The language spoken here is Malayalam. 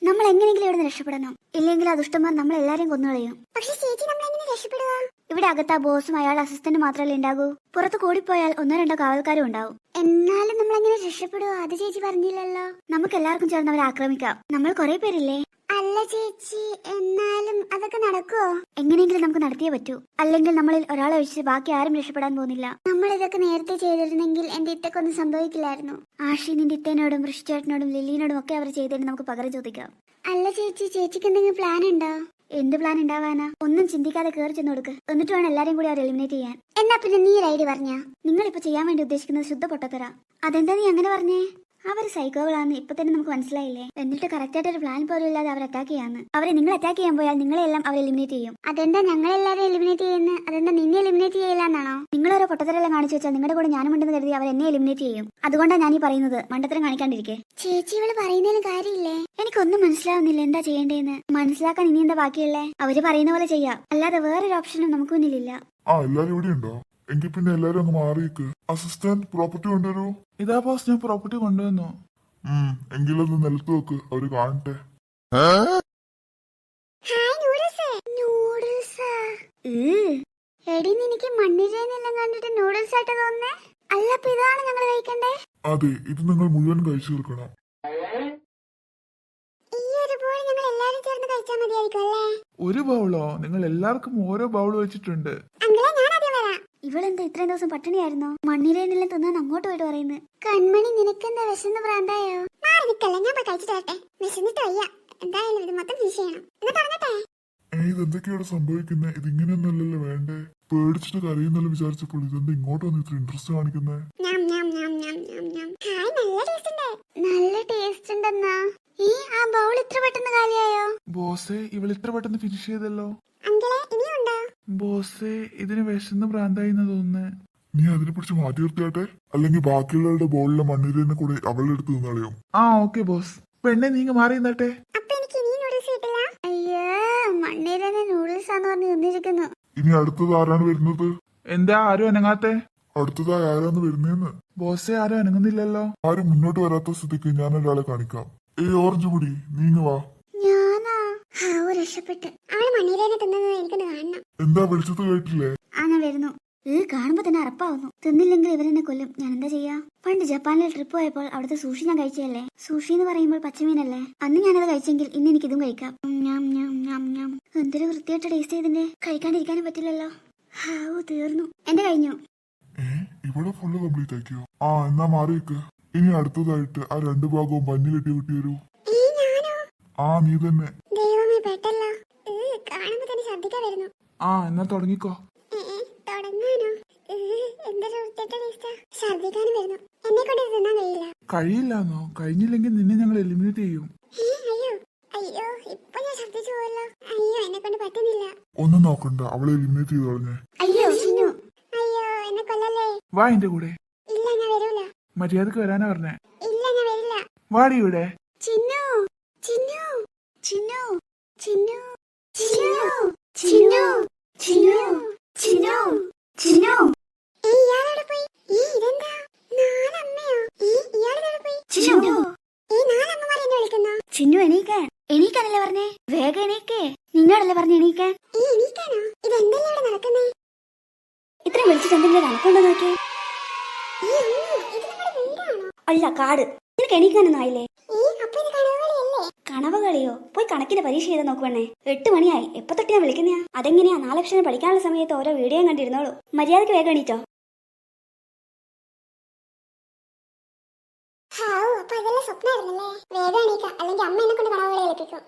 നമ്മൾ എങ്ങനെയെങ്കിലും ഇവിടെ രക്ഷപ്പെടണം, ഇല്ലെങ്കിൽ ആ ദുഷ്ടന്മാർ നമ്മളെല്ലാരെയും കൊന്നുകളയും. പക്ഷെ ചേച്ചി നമ്മൾ എങ്ങനെ രക്ഷപ്പെടുക? ഇവിടെ അകത്ത് ആ ബോസും അയാളുടെ അസിസ്റ്റന്റ് മാത്രമല്ലേ ഉണ്ടാകൂ. പുറത്ത് കൂടിപ്പോയാൽ 1-2 കാവൽക്കാരും ഉണ്ടാവും. എന്നാലും നമ്മൾ എങ്ങനെ രക്ഷപ്പെടുക? അത് ചേച്ചി പറഞ്ഞില്ലല്ലോ. നമുക്ക് എല്ലാവർക്കും ചേർന്ന് അവരെ ആക്രമിക്കാം. നമ്മൾ കുറെ പേരില്ലേ? അല്ല ചേച്ചി, എന്നാലും അതൊക്കെ നടക്കുവോ? എങ്ങനെയെങ്കിലും നമുക്ക് നടത്തിയേ പറ്റൂ. അല്ലെങ്കിൽ നമ്മളിൽ ഒരാളെ ഒഴിച്ച് ബാക്കി ആരും രക്ഷപ്പെടാൻ പോകുന്നില്ല. നമ്മൾ ഇതൊക്കെ നേരത്തെ ചെയ്തിരുന്നെങ്കിൽ എന്റെ ഇത്തക്കൊന്നും സംഭവിക്കില്ലായിരുന്നു. ആഷി നിന്റെ ഇത്തേനോടും ഋഷിച്ചേട്ടനോടും ലില്ലിനോടും ഒക്കെ അവർ ചെയ്തതിന് നമുക്ക് പകരം ചോദിക്കാം. അല്ല ചേച്ചി, ചേച്ചിക്ക് എന്തെങ്കിലും പ്ലാൻ ഉണ്ടോ? എന്ത് പ്ലാൻ ഉണ്ടാവാനാ? ഒന്നും ചിന്തിക്കാതെ കയറി ചെന്ന് കൊടുക്ക്. എന്നിട്ട് വേണം എല്ലാരും കൂടി അവർ എലിമിനേറ്റ് ചെയ്യാൻ. എന്നാ പിന്നെ നീ ഒരു ഐഡിയ പറഞ്ഞ. നിങ്ങളിപ്പോ ചെയ്യാൻ വേണ്ടി ഉദ്ദേശിക്കുന്നത് ശുദ്ധ പൊട്ടത്തരാ. അതെന്താ നീ അങ്ങനെ പറഞ്ഞേ? അവർ സൈക്കോകളാന്ന് ഇപ്പൊ തന്നെ നമുക്ക് മനസ്സിലായില്ലേ? എന്നിട്ട് കറക്റ്റ് ആയിട്ട് ഒരു പ്ലാൻ പോലും ഇല്ലാതെ അവർ അറ്റാക്ക് ചെയ്യാന്ന്. അവരെ നിങ്ങൾ അറ്റാക്ക് ചെയ്യാൻ പോയാൽ നിങ്ങളെല്ലാം അവർ എലിമിനേറ്റ് ചെയ്യും. അതെന്താ ഞങ്ങളെല്ലാരും എലിമിനേറ്റ് ചെയ്യുന്നത്? അതെന്താ നിന്നെ എലിമിനേറ്റ് ചെയ്യില്ലെന്നാണോ? നിങ്ങളോരോ പൊട്ടത്തരെല്ലാം കാണിച്ചു വെച്ചാൽ നിങ്ങളുടെ കൂടെ ഞാനും ഉണ്ടെന്ന് കരുതി അവർ എന്നെ എലിമിനേറ്റ് ചെയ്യും. അതുകൊണ്ടാണ് ഞാൻ ഈ പറയുന്നത്, മണ്ടത്തരം കാണിക്കാണ്ടിരിക്കെ. ചേച്ചി ഇവള് പറയുന്നതിന് കാര്യമില്ലേ? എനിക്കൊന്നും മനസ്സിലാവുന്നില്ല എന്താ ചെയ്യേണ്ടതെന്ന്. മനസ്സിലാക്കാൻ ഇനി എന്താ ബാക്കിയുള്ളേ? അവര് പറയുന്ന പോലെ ചെയ്യാം, അല്ലാതെ വേറൊരു ഓപ്ഷനും നമുക്ക് മുന്നിലില്ല. എല്ലാരും ഇവിടെ ഉണ്ടോ? എങ്കിൽ പിന്നെ എല്ലാരും അങ്ങ് മാറിയേക്ക്. അസിസ്റ്റന്റ് പ്രോപ്പർട്ടി കൊണ്ടുവരൂ. ഇതാ ബോസ്, ഞാൻ പ്രോപ്പർട്ടി കൊണ്ടുവന്നു. എങ്കിലൊന്ന് നിലത്ത് വെക്ക്, അവര് കാണട്ടെ. Hi noodles. നൂഡിൽസ് എടി, നിനക്ക് മണ്ണിരയെന്നെല്ലാം കണ്ടിട്ട് നൂഡിൽസ് ആയിട്ട് തോന്നുന്നേ? അല്ല, അപ്പൊ ഇതാണ് ഞങ്ങൾ കഴിക്കണ്ടേ? അതെ, ഇത് നിങ്ങൾ മുഴുവൻ കഴിച്ചു തീർക്കണം. ഈ ഒരു ബോൾ ഞങ്ങൾ എല്ലാരും ചേർന്ന് കഴിച്ചാൽ മതിയായിരിക്കും അല്ലേ? ഒരു ബൗളോ? നിങ്ങൾ എല്ലാവർക്കും ഓരോ ബൗൾ വെച്ചിട്ടുണ്ട്. അങ്കിളെ, ഞാൻ ആദ്യം വരാം. ഇവളെന്താ ഇത്രയും ദിവസം പട്ടിണിയായിരുന്നോ? മണ്ണിരയെന്നെല്ലാം തിന്നാൻ അങ്ങോട്ട് പോയിട്ട് പറയുന്നത്. കൺമണി, നിനക്കെന്താ വിശന്ന് പ്രാന്തായോ? മാറി നിക്കല്ലേ, ഞാൻ പോയി കഴിച്ചിട്ട് വരട്ടെ. വിശന്നിട്ട് വയ്യ. എന്തായാലും ഇത് മൊത്തം ഫിനിഷ് ചെയ്യണം. എന്നാ തുടങ്ങട്ടെ. ഇതെന്തൊക്കെയാണ് സംഭവിക്കുന്നത്? ഇതിങ്ങനെയൊന്നല്ലല്ലോ വേണ്ടേ. പേടിച്ചിട്ട് കരയുന്നല്ലോ വിചാരിച്ചപ്പോൾ ഇതെന്താ ഇങ്ങോട്ട് വന്ന് ഇത്ര ഇൻട്രസ്റ്റ് കാണിക്കുന്നേ? ഹായ്, നല്ല ടേസ്റ്റ് ഉണ്ട്. നല്ല ടേസ്റ്റ് ഉണ്ടെന്നാ? ഈ ആ ബൗൾ ഇത്ര പെട്ടെന്ന് കാലിയായോ? ബോസേ, ഇവൾ ഇത്ര പെട്ടെന്ന് ഫിനിഷ് ചെയ്തല്ലോ. അങ്കിളെ, ഇനിയുണ്ടോ? ബോസേ, ഇതിന് വിശന്ന് ഭ്രാന്തായി തോന്നുന്നേ. നീ അതിനെ പിടിച്ച് മാറ്റി നിർത്തിയാട്ടെ, അല്ലെങ്കിൽ ബാക്കിയുള്ളവരുടെ ബോളിലെ മണ്ണിരേനെ കൂടെ അവളുടെ അടുത്ത് നിന്നളയും. Okay boss. പെണ്ണെ, നീങ്ങ മാറി നിന്നട്ടെ. അപ്പൊ എനിക്ക് ഇനി നൂഡിൽസ് കിട്ടില്ല? അയ്യോ, മണ്ണിരനെ നൂഡിൽസ് ആന്ന് പറഞ്ഞ് നിന്നിരിക്കുന്നു. ഇനി അടുത്തത് ആരാണ് വരുന്നത്? എന്താ ആരും അനങ്ങാത്തെ? അടുത്തതായി ആരാണ് വരുന്നേന്ന്? ബോസേ, ആരും അനങ്ങുന്നില്ലല്ലോ. ആരും മുന്നോട്ട് വരാത്ത സ്ഥിതിക്ക് ഞാൻ ഒരാളെ കാണിക്കാം. ഓറഞ്ച് മുടി, നീങ്ങ വാ. ഞാനാ? രക്ഷപ്പെട്ട്. ആള് മണ്ണിരനെ തിന്നുന്നത് എനിക്കൊന്ന് കാണണം. എന്താ വിളിച്ചത് കേട്ടില്ലേ? ഞാൻ വരുന്നു. കാണുമ്പോ തന്നെ അറപ്പാവുന്നു. തിന്നില്ലെങ്കിൽ ഇവരെന്നെ കൊല്ലും. ഞാൻ എന്താ ചെയ്യാ? പണ്ട് ജപ്പാനിലെ ട്രിപ്പ് പോയപ്പോൾ അവിടുത്തെ സൂഷി ഞാൻ കഴിച്ചതല്ലേ. സൂഷി എന്ന് പറയുമ്പോൾ പച്ചമീനല്ലേ? അന്ന് ഞാനത് കഴിച്ചെങ്കിൽ ഇന്ന് എനിക്കിതും കഴിക്കാം. എന്തൊരു വൃത്തിയായിട്ട് ടേസ്റ്റ് ചെയ്തിന്റെ. കഴിക്കാണ്ടിരിക്കാനും പറ്റില്ലല്ലോ. തീർന്നു. എന്റെ കഴിഞ്ഞു. ഇവിടെ ഫുള്ള് കംപ്ലീറ്റ് ആക്കിയോ? എന്നാ മാറിയേക്ക്. ഇനി അടുത്തതായിട്ട് ആ 2 ഭാഗവും മഞ്ഞ് കെട്ടി വിട്ടി വരൂ. നീ തന്നെ. ദൈവമേ, പെട്ടല്ലോ. കാണുമ്പോ തന്നെ ഛർദ്ദിക്കാൻ വരുന്നു. എന്നാ തുടങ്ങിക്കോ. തുടങ്ങാനോ? എന്തൊരു വൃത്തിയായിട്ട് ടേസ്റ്റാ. ഛർദ്ദിക്കാനും വരുന്നു. എന്നെ കൊണ്ട് ഇത് തിന്നാൻ കഴിയില്ല. കഴിയില്ലാന്നോ? കഴിഞ്ഞില്ലെങ്കിൽ നിന്നെ ഞങ്ങൾ എലിമിനേറ്റ് ചെയ്യും. അയ്യോ അയ്യോ, ഇപ്പൊ ഞാൻ ഛർദ്ദിച്ചു പോയല്ലോ. അയ്യോ, എന്നെ കൊണ്ട് പറ്റുന്നില്ല. ഒന്നും നോക്കണ്ട, അവളെ എലിമിനേറ്റ് ചെയ്ത് കളഞ്ഞേ. അയ്യോ ചിന്നു. അയ്യോ, എന്നെ കൊല്ലല്ലേ. വാ എന്റെ കൂടെ. ഇല്ല, ഞാൻ വരൂല. മര്യാദക്ക് വരാനാ പറഞ്ഞേ. ഇല്ല, ഞാൻ വരില്ല. വാടി ഇവിടെ. ചിന്നു ചിന്നു ചിന്നു ചിന്നു ചിന്നു ചിന്നു ചിന്നു ചിന്നു ചിന്നു. ഇയാളെവിടെ പോയി? ഇതെന്താ? നാലമ്മയോ? ഇയാളെവിടെ പോയി? ചിന്നു. നാലമ്മമാരെ എന്നെ വിളിക്കുന്നു. ചിന്നു, എണീക്കാൻ. എണീക്കാനല്ലേ പറഞ്ഞേ? വേഗം എണീക്കേ. നിന്നോടല്ലേ പറഞ്ഞ എണീക്കാൻ? എണീക്കാനോ? ഇതെന്തല്ലേ ഇവിടെ നടക്കുന്നേ? ഇത്ര വിളിച്ചിട്ട് എന്തെങ്കിലും കണക്കുണ്ടോ നോക്കിയേ. ഇത് നമ്മുടെ വീടാണോ? അല്ല, കാട്. നിനക്ക് എണീക്കാനൊന്നും ആയില്ലേ? അപ്പൊ ഇത് കണവുകളിയല്ലേ? കണവകളിയോ? പോയി കണക്കിന്റെ പരീക്ഷ ചെയ്ത് നോക്കുവണ്ണേ. 8 മണിയായി. എപ്പോ തൊട്ട് ഞാൻ വിളിക്കുന്നയാ? അതെങ്ങനെയാ? 4 അക്ഷരം പഠിക്കാനുള്ള സമയത്ത് ഓരോ വീഡിയോ കണ്ടിരുന്നോളൂ. മര്യാദക്ക് വേഗം എണീറ്റോ. അപ്പൊ ഇതെല്ലാം സ്വപ്നമായിരുന്നല്ലേ? വേഗം എണീക്കാം, അല്ലെങ്കിൽ അമ്മ എന്നെ കൊണ്ട് കണവുകളെ ഏൽപ്പിക്കും.